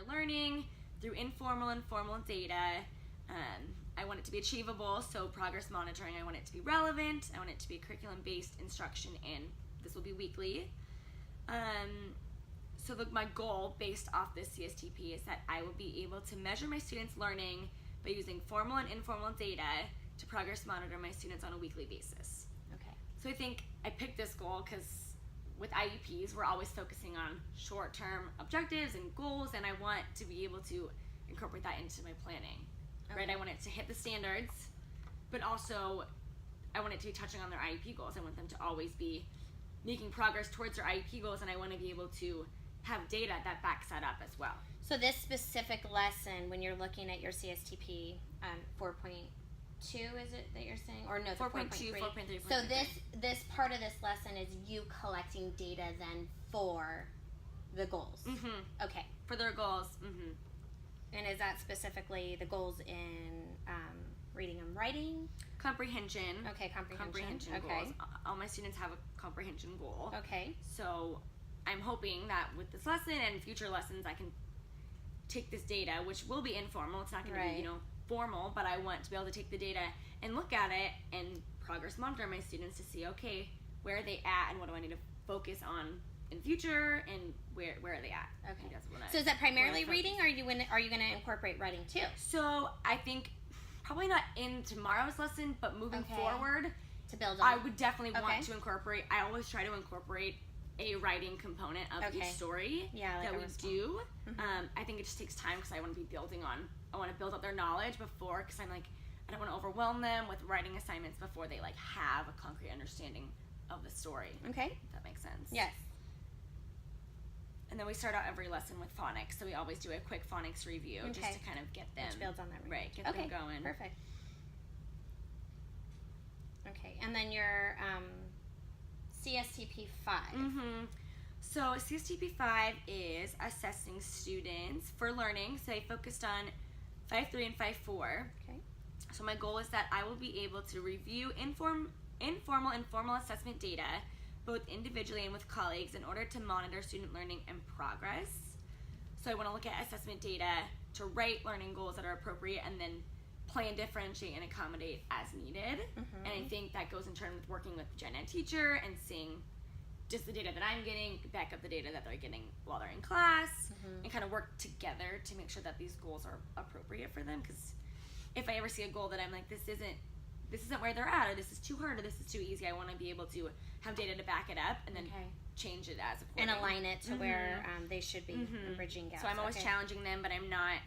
learning through informal and formal data. I want it to be achievable, so progress monitoring, I want it to be relevant, I want it to be curriculum-based instruction, and this will be weekly. So my goal based off this CSTP is that I will be able to measure my students' learning by using formal and informal data to progress monitor my students on a weekly basis. Okay. So I think I picked this goal because with IEPs, we're always focusing on short-term objectives and goals, and I want to be able to incorporate that into my planning. Okay. Right? I want it to hit the standards, but also I want it to be touching on their IEP goals. I want them to always be making progress towards their IEP goals, and I want to be able to have data that backs that up as well. So this specific lesson, when you're looking at your CSTP 4.2, is it that you're saying? Or no, 4.2, 4.3. So this part of this lesson is you collecting data then for the goals. Mm-hmm. Okay. For their goals. Mm-hmm. And is that specifically the goals in reading and writing? Comprehension. Okay, comprehension. Okay. Goals. All my students have a comprehension goal. Okay. So I'm hoping that with this lesson and future lessons, I can take this data, which will be informal. It's not going to be, formal, but I want to be able to take the data and look at it and progress monitor my students to see, okay, where are they at and what do I need to focus on in future and where are they at? Okay. So is that primarily reading, or are you going to incorporate writing too? So I think probably not in tomorrow's lesson, but moving forward, to build on. I would definitely want to incorporate. I always try to incorporate a writing component of each story that we do. Mm-hmm. I think it just takes time because I want to be building on. I want to build up their knowledge before, because I'm like, I don't want to overwhelm them with writing assignments before they have a concrete understanding of the story. Okay. If that makes sense. Yes. And then we start out every lesson with phonics, so we always do a quick phonics review just to kind of get them. Which builds on that. Right. Get them going. Perfect. Okay, and then your CSTP 5. Mm-hmm. So CSTP 5 is assessing students for learning. So I focused on 5.3 and 5.4. Okay. So my goal is that I will be able to review informal and formal assessment data, both individually and with colleagues, in order to monitor student learning and progress. So I want to look at assessment data to write learning goals that are appropriate and then plan, differentiate, and accommodate as needed. Mm-hmm. And I think that goes in turn with working with the gen ed teacher and seeing just the data that I'm getting, back up the data that they're getting while they're in class, and kind of work together to make sure that these goals are appropriate for them. Because if I ever see a goal that I'm like, this isn't where they're at, or this is too hard, or this is too easy, I want to be able to have data to back it up and then change it as according. And align it to where they should be, bridging gaps. So I'm always challenging them, but I'm not.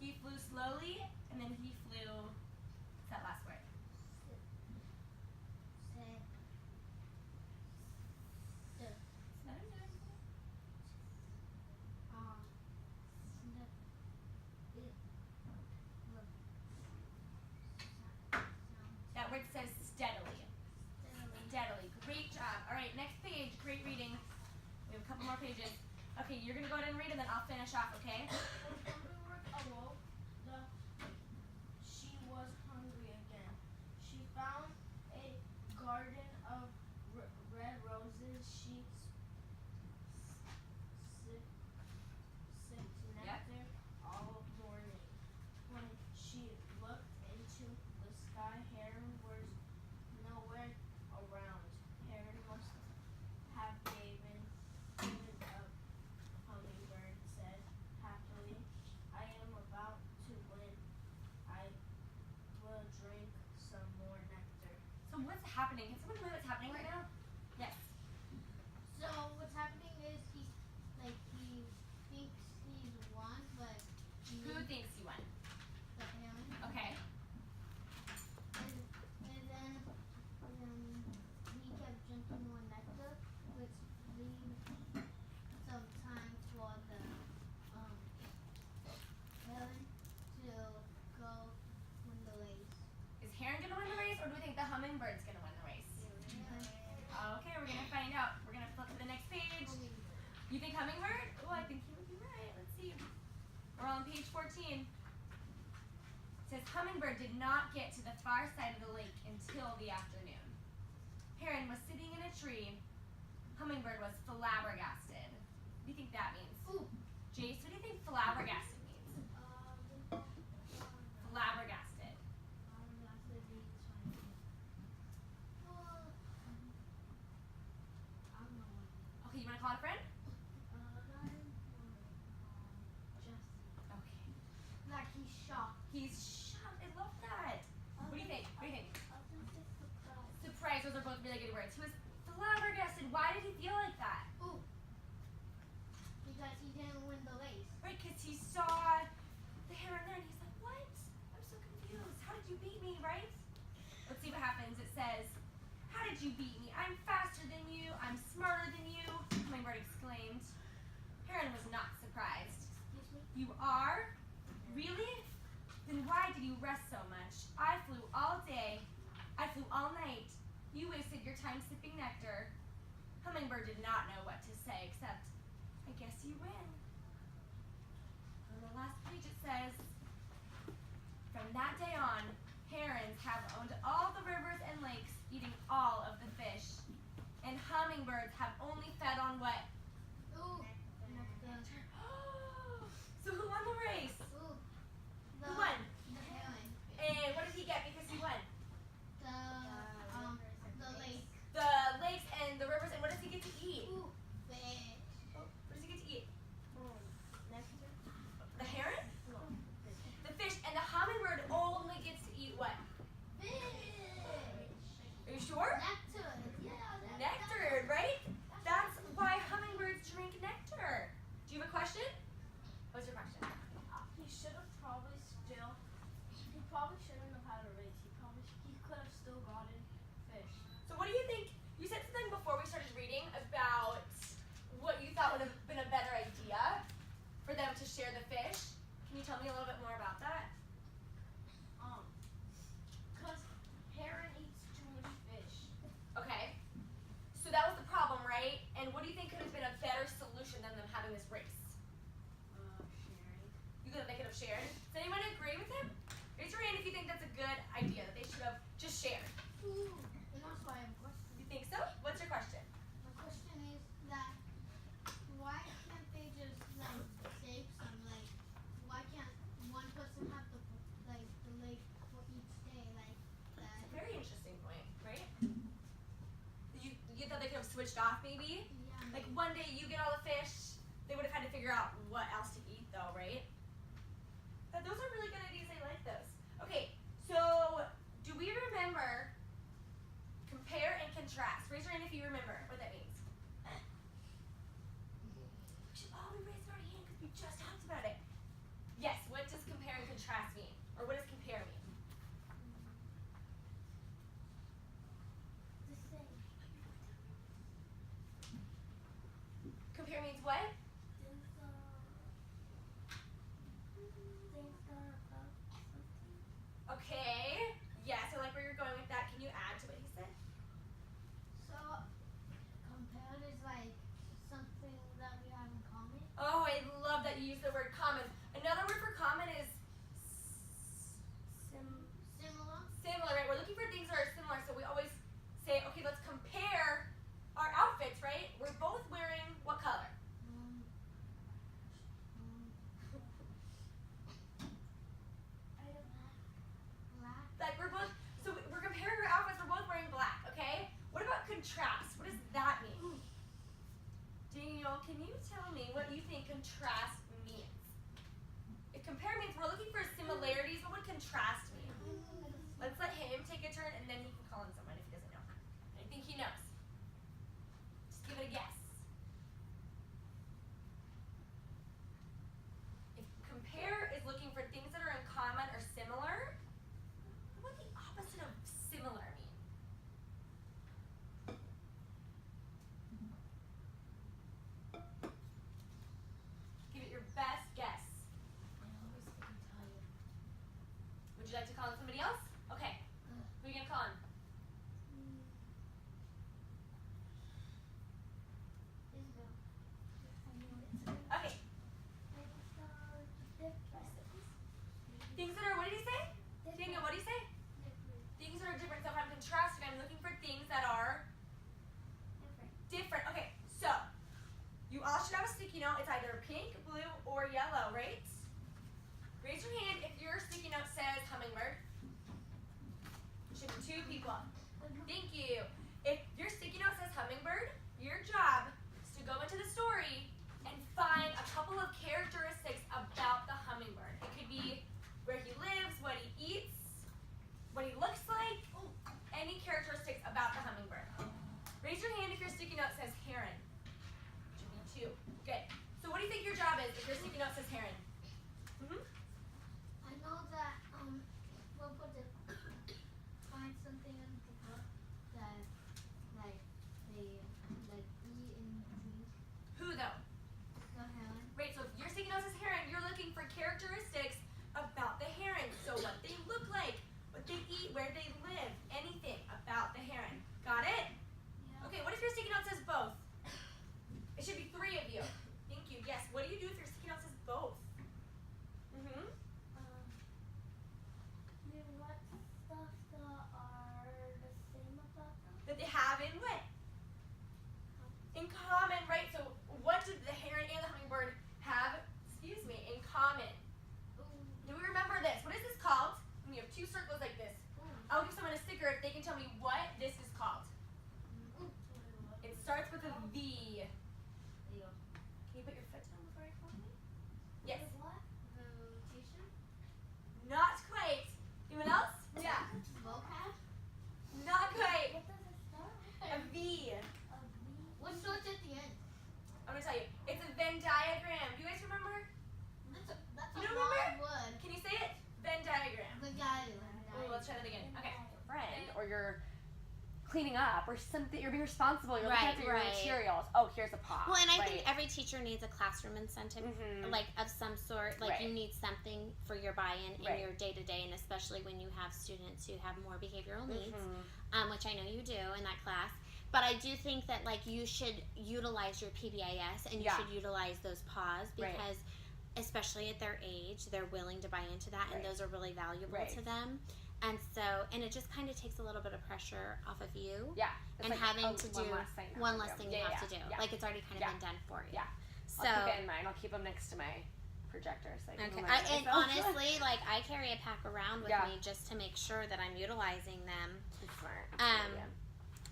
He flew slowly, and then he flew. What's that last word? That word says steadily. Steadily. Great job. All right, next page. Great reading. We have a couple more pages. Okay, you're gonna go ahead and read, and then I'll finish off. Okay? She was hungry again. She found a garden of red roses. She sipped nectar all morning. When she looked into the sky, Heron was nowhere around. Heron must have given up. Hummingbird said happily, I am about to win. I will drink some more nectar. So what's happening? Can someone tell me what's happening right now? Yes. So what's happening is he thinks he's won, but Who thinks you won? him. Okay. And then he kept drinking more nectar, which leaves some time for the heron to go win the race. Is Heron gonna win the race, or do we think the hummingbird's gonna win the race? Okay, we're gonna find out. We're gonna flip to the next page. You think hummingbird? Oh, I think he would be right. Let's see. We're on page 14. It says hummingbird did not get to the far side of the lake until the afternoon. Heron was sitting in a tree. Hummingbird was flabbergasted. He's shocked. I love that. What do you think? What do you think? I was gonna say surprise. Surprised. Those are both really good words. He was flabbergasted. Why did he feel like that? Ooh. Because he didn't win the race. Right, because he saw the heron there and he's like, what? I'm so confused. How did you beat me, right? Let's see what happens. It says, how did you beat me? I'm faster than you. I'm smarter than you. Hummingbird exclaimed. Heron was not surprised. Excuse me? You are? Really? Then why did you rest so much? I flew all day. I flew all night. You wasted your time sipping nectar. Hummingbird did not know what to say except, I guess you win. On the last page it says, from that day on, herons have owned all the rivers and lakes, eating all of the fish. And hummingbirds have only fed on what? Ooh. Nectar. So who won the race? Ooh. Who won? The heron. And what did he get because he won? The lake. The lakes and the rivers, and what does he get to eat? Ooh. Fish. What does he get to eat? Nectar? The heron? No. The fish, and the hummingbird only gets to eat what? Fish. Are you sure? Nectar. Yeah. Nectar, right? That's why hummingbirds drink nectar. Do you have a question? What's your question? He should have probably still. He probably shouldn't have had a race. He could have still gotten fish. So what do you think? You said something before we started reading about what you thought would have been a better idea for them to share the fish. Can you tell me a little bit more about that? Cause heron eats too much fish. Okay. So that was the problem, right? And what do you think could have been a better solution than them having this race? Sharing. You think they could have shared? Does anyone agree with him? Raise your hand if you think that's a good idea, that they should have just shared. Ooh. And also I have a question. You think so? What's your question? My question is that why can't they just like save some? Like why can't one person have the lake for each day like that? It's a very interesting point, right? You thought they could have switched off maybe? Yeah. Like one day you get all the fish, they would have had to figure out what else to eat though, right? But those are really good ideas, I like those. Okay, so do we remember compare and contrast? Raise your hand if you remember what that means. We should all be raising our hand because we just talked about it. Yes, what does compare and contrast mean? Or what does compare mean? The same. Compare means what? Things are about something. Okay. Yes, I like where you're going with that. Can you add to what he said? So compared is like something that we have in common. Oh, I love that you use the word common. Another word for common is Similar. similar, right? We're looking for things that are similar, so we always say, okay, let's compare our outfits, right? We're both wearing what color? Black. Like we're comparing our outfits, we're both wearing black, okay? What about contrast? What does that mean? Daniel, can you tell me what you think contrast means? If compare means we're looking for similarities, what would contrast mean? Let's let him take a turn and then he can call in someone if he doesn't know. I think he knows. Just give it a guess. If compare is looking for things that are in common or similar, what would the opposite of similar mean? Give it your best guess. Would you like to call in somebody else? Okay. Who are you gonna call in? Okay. Things that are, what did he say? Daniel, what did he say? Things that are different. So if I'm contrasting, I'm looking for things that are different. Okay, so you all should have a sticky note. It's either pink, blue, or yellow, right? Raise your hand if your sticky note says hummingbird. Should be 2 people. Thank you. If your sticky note says hummingbird, your job is to go into the story and find a couple of characteristics about the hummingbird. It could be where he lives, what do you think your job is if your sticky note says heron? I know that we'll put it find something in the book that like they like eat and drink. Who though? The heron. Right, so if your sticky note says heron, you're looking for characteristics about the heron. So what they look like, what they eat, where they live, anything about the heron. Got it? Yeah. Okay, what if your sticky note says both? It should be 3 of you. Thank you. Yes, what do you do if your sticky note says both? What stuff are the same about them? That they have in what? In common, right? So what do the heron and the hummingbird have, in common? Do we remember this? What is this called? When you have 2 circles like this. I'll give someone a sticker if they can tell me what this is called. It starts with a V. Can you put your foot down before I call you? Yes. What? Rotation? Not quite. Anyone else? Yeah. Vocab? Not quite. What does it start with? A V. A V? What starts at the end? I'm going to tell you. It's a Venn diagram. Do you guys remember? That's You a don't long remember? word. Can you say it? Venn diagram. The guy. Ooh, let's try that again. Okay. Friend, or you're cleaning up, or something. You're being responsible. You're Right, looking after your right. materials. Oh, here's a pot. Well, and I right. think every teacher needs a classroom incentive, Mhm. like of some sort. Like you Right. need something for your buy-in in Right. your day-to-day, and especially when you have students who have more behavioral needs, Mhm. which I know you do in that class. But I do think that like you should utilize your PBIS and you Yeah. should utilize those pause Right. because, especially at their age, they're willing to buy into that, and Right. those are really valuable Right. to them. And so, and it just kind of takes a little bit of pressure off of you. Yeah. It's And like, having oh, to one do less thing. one less thing you Yeah, have to yeah, do. yeah. Like it's already kind of Yeah. been done for you. Yeah. So, I'll keep it in mind. I'll keep them next to my projector so I can okay. remind And myself. honestly, like I carry a pack around with Yeah. me just to make sure that I'm utilizing them. It's smart.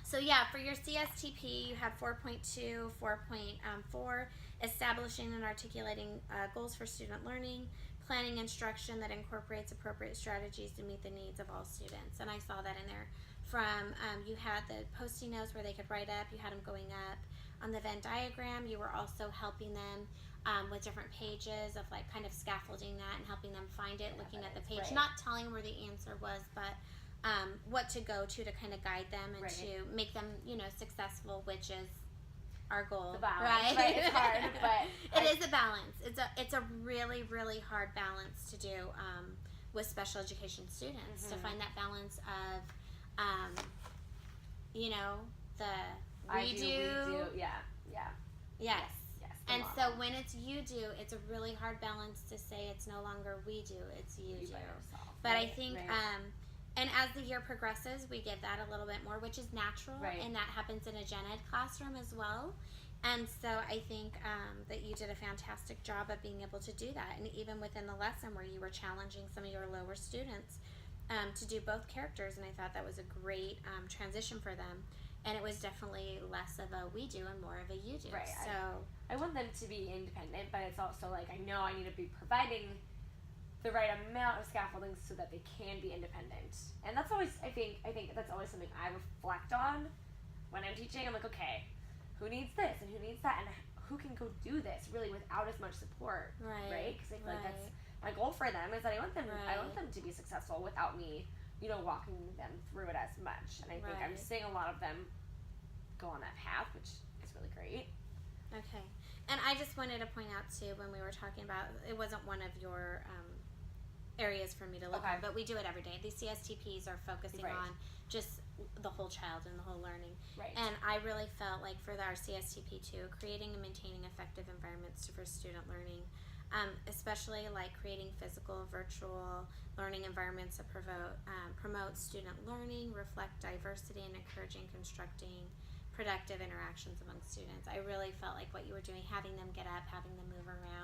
So yeah, for your CSTP, you had 4.2, 4.4, establishing and articulating goals for student learning, planning instruction that incorporates appropriate strategies to meet the needs of all students. And I saw that in there. From you had the post-it notes where they could write up. You had them going up on the Venn diagram. You were also helping them with different pages of like kind of scaffolding that and helping them find it, looking at the page, right. not telling where the answer was, but what to go to kind of guide them and Right. to make them, successful, which is our goal, The balance, right? right? It's hard, but it is a balance. It's a really really hard balance to do with special education students to Mhm. find that balance of, the I we do, do, yeah, yes. yes. the And model. so when it's you do, it's a really hard balance to say it's no longer we do, it's you You do. by yourself, But I right, think, right. and as the year progresses, we give that a little bit more, which is natural, Right. and that happens in a gen ed classroom as well. And so I think that you did a fantastic job of being able to do that, and even within the lesson where you were challenging some of your lower students to do both characters, and I thought that was a great transition for them. And it was definitely less of a we do and more of a you do. Right, So I want them to be independent, but it's also like I know I need to be providing the right amount of scaffolding so that they can be independent. And that's always I think that's always something I reflect on when I'm teaching. I'm like, okay, who needs this and who needs that and who can go do this really without as much support, right? Because I feel like that's my goal for them is that I want them to be successful without me, walking them through it as much. And I think I'm Right. seeing a lot of them go on that path, which is really great. Okay. And I just wanted to point out too, when we were talking about, it wasn't one of your areas for me to look Okay. at, but we do it every day. These CSTPs are focusing Right. on just the whole child and the whole learning. Right. And I really felt like for our CSTP too, creating and maintaining effective environments for student learning, especially like creating physical, virtual learning environments that promote student learning, reflect diversity, and encouraging constructing productive interactions among students. I really felt like what you were doing, having them get up, having them move around,